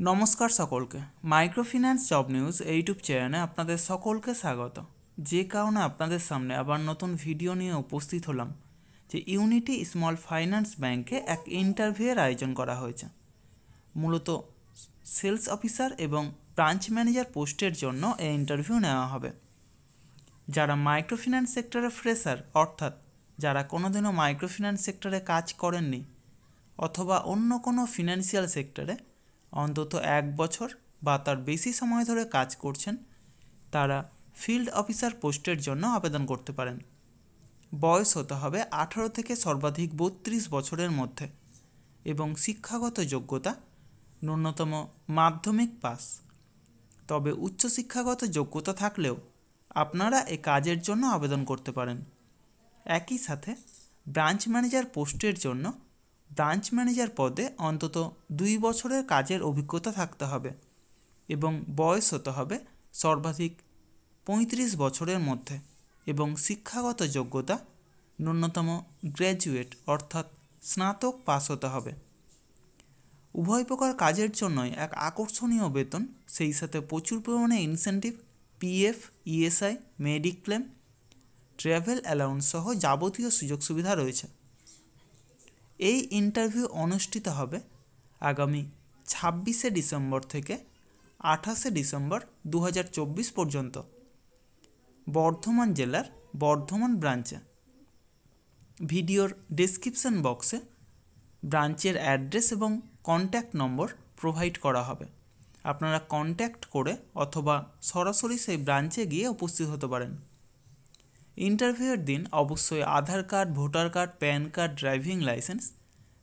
নমস্কার সকলকে। Microfinance job news YouTube চ্যানেলে আপনাদের সকলকে স্বাগত। যে কারণে আপনাদের সামনে আবার নতুন ভিডিও নিয়ে উপস্থিত হলাম যে ইউনিটি স্মল ফাইন্যান্স ব্যাংকে এক ইন্টারভিউয়ের আয়োজন করা হয়েছে। মূলত সেলস অফিসার এবং ব্রাঞ্চ ম্যানেজার পোস্টের জন্য এই ইন্টারভিউ নেওয়া হবে। যারা মাইক্রোফিন্যান্স সেক্টরে ফ্রেশার, অর্থাৎ যারা কোনোদিনও মাইক্রোফিন্যান্স সেক্টরে কাজ করেননি অথবা অন্য কোনো ফিনান্সিয়াল সেক্টরে অন্তত 1 বছর বা তার বেশি সময় ধরে কাজ করছেন, তারা ফিল্ড অফিসার পোস্টের জন্য আবেদন করতে পারেন। বয়স হতে হবে 18 থেকে সর্বাধিক 32 বছরের মধ্যে এবং শিক্ষাগত যোগ্যতা ন্যূনতম মাধ্যমিক পাস। তবে উচ্চশিক্ষাগত যোগ্যতা থাকলেও আপনারা এই কাজের জন্য আবেদন করতে পারেন। একই সাথে ব্রাঞ্চ ম্যানেজার পোস্টের জন্য ব্রাঞ্চ ম্যানেজার পদে অন্তত 2 বছরের কাজের অভিজ্ঞতা থাকতে হবে এবং বয়স হতে হবে সর্বাধিক 35 বছরের মধ্যে এবং শিক্ষাগত যোগ্যতা ন্যূনতম গ্র্যাজুয়েট অর্থাৎ স্নাতক পাস হতে হবে। উভয় প্রকার কাজের জন্যই এক আকর্ষণীয় বেতন, সেই সাথে প্রচুর পরিমাণে incentive, PF, ESI, mediclaim, travel allowance সহ যাবতীয় সুযোগ সুবিধা রয়েছে। এই ইন্টারভিউ অনুষ্ঠিত হবে আগামী 26শে ডিসেম্বর থেকে 28শে ডিসেম্বর 2024 পর্যন্ত বর্ধমান জেলার বর্ধমান ব্রাঞ্চে। ভিডিওর ডেসক্রিপশন বক্সে ব্রাঞ্চের অ্যাড্রেস এবং কন্ট্যাক্ট নম্বর প্রোভাইড করা হবে। আপনারা কন্ট্যাক্ট করে অথবা সরাসরি সেই ব্রাঞ্চে গিয়ে উপস্থিত হতে পারেন। ইন্টারভিউয়ের দিন অবশ্যই Aadhaar card, voter card, PAN card, driving licence,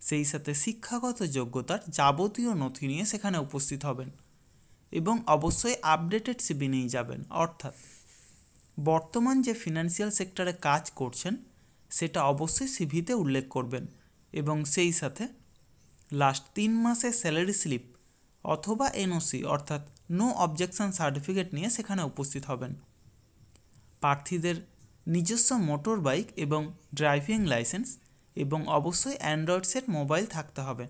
সেই সাথে শিক্ষাগত যোগ্যতার যাবতীয় নথি নিয়ে সেখানে উপস্থিত হবেন এবং অবশ্যই আপডেটেড সিভি নিয়ে যাবেন। অর্থাৎ বর্তমান যে ফিনান্সিয়াল সেক্টরে কাজ করছেন সেটা অবশ্যই সিভিতে উল্লেখ করবেন এবং সেই সাথে লাস্ট 3 মাসের স্যালারি স্লিপ অথবা এনওসি অর্থাৎ নো অবজেকশন সার্টিফিকেট নিয়ে সেখানে উপস্থিত হবেন। প্রার্থীদের নিজস্ব মোটর বাইক এবং ড্রাইভিং লাইসেন্স এবং অবশ্যই অ্যান্ড্রয়েড সেট মোবাইল থাকতে হবে।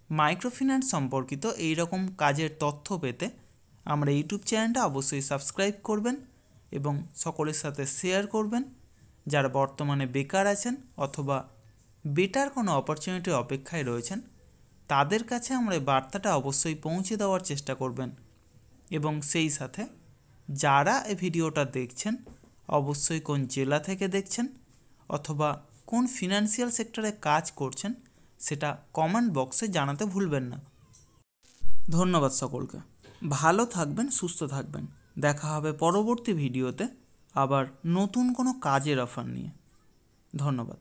মাইক্রোফিন্যান্স সম্পর্কিত এই রকম কাজের তথ্য পেতে আমরা ইউটিউব চ্যানেলটা অবশ্যই সাবস্ক্রাইব করবেন এবং সকলের সাথে শেয়ার করবেন। যারা বর্তমানে বেকার আছেন অথবা বেটার কোনো অপরচুনিটির অপেক্ষায় রয়েছেন, তাদের কাছে আমরা এই বার্তাটা অবশ্যই পৌঁছে দেওয়ার চেষ্টা করবেন এবং সেই সাথে যারা এই ভিডিওটা দেখছেন অবশ্যই কোন জেলা থেকে দেখছেন অথবা কোন ফিনান্সিয়াল সেক্টরে কাজ করছেন সেটা কমেন্ট বক্সে জানাতে ভুলবেন না। ধন্যবাদ সকলকে। ভালো থাকবেন, সুস্থ থাকবেন। দেখা হবে পরবর্তী ভিডিওতে আবার নতুন কোনো কাজের অফার নিয়ে। ধন্যবাদ।